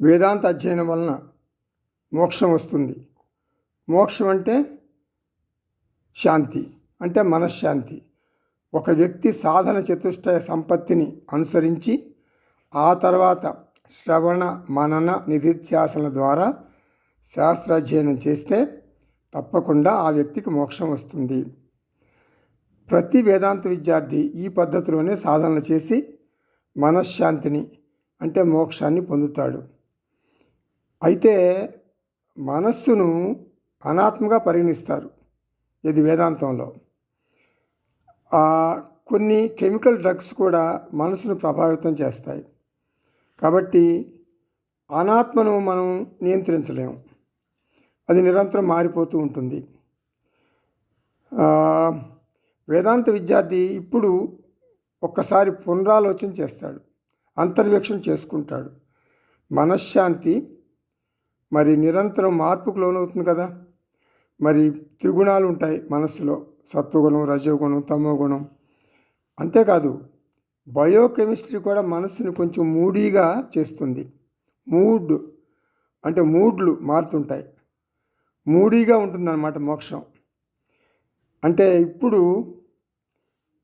వేదాంత అధ్యయనం వలన మోక్షం వస్తుంది. మోక్షం అంటే శాంతి, అంటే మనశ్శాంతి. ఒక వ్యక్తి సాధన చతుష్టయ సంపత్తిని అనుసరించి ఆ తర్వాత శ్రవణ మనన నిధిధ్యాసనల ద్వారా శాస్త్రాధ్యయనం చేస్తే తప్పకుండా ఆ వ్యక్తికి మోక్షం వస్తుంది. ప్రతి వేదాంత విద్యార్థి ఈ పద్ధతిలోనే సాధనలు చేసి మనశ్శాంతిని అంటే మోక్షాన్ని పొందుతాడు. అయితే మనస్సును అనాత్మగా పరిగణిస్తారు ఇది వేదాంతంలో. కొన్ని కెమికల్ డ్రగ్స్ కూడా మనసును ప్రభావితం చేస్తాయి. కాబట్టి అనాత్మను మనం నియంత్రించలేము, అది నిరంతరం మారిపోతూ ఉంటుంది. వేదాంత విద్యార్థి ఇప్పుడు ఒక్కసారి పునరాలోచన చేస్తాడు, అంతర్వీక్షణ చేసుకుంటాడు. మనశ్శాంతి మరి నిరంతరం మార్పుకు లోనవుతుంది కదా. మరి త్రిగుణాలు ఉంటాయి మనస్సులో, సత్వగుణం, రజోగుణం, తమోగుణం. అంతేకాదు బయోకెమిస్ట్రీ కూడా మనస్సుని కొంచెం మూడీగా చేస్తుంది. మూడ్లు మారుతుంటాయి, మూడీగా ఉంటుందన్నమాట మోక్షం. అంటే ఇప్పుడు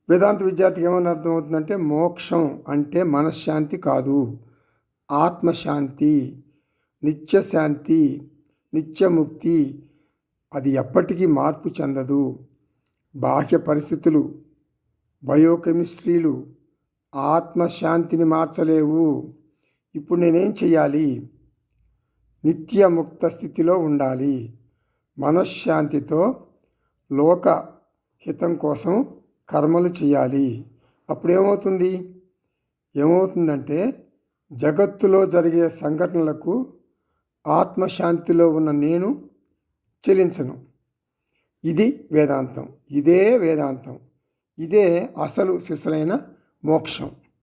వేదాంత విద్యార్థికి ఏమని అర్థమవుతుందంటే మోక్షం అంటే మనశ్శాంతి కాదు, ఆత్మశాంతి, నిత్యశాంతి, నిత్యముక్తి. అది ఎప్పటికీ మార్పు చెందదు. బాహ్య పరిస్థితులు, బయోకెమిస్ట్రీలు ఆత్మశాంతిని మార్చలేవు. ఇప్పుడు నేనేం చెయ్యాలి? నిత్యముక్త స్థితిలో ఉండాలి. మనశ్శాంతితో లోక హితం కోసం కర్మలు చేయాలి. అప్పుడు ఏమవుతుందంటే జగత్తులో జరిగే సంఘటనలకు ఆత్మశాంతిలో ఉన్న నేను చెలించను. ఇది వేదాంతం, ఇదే వేదాంతం, ఇదే అసలు సిసలైన మోక్షం.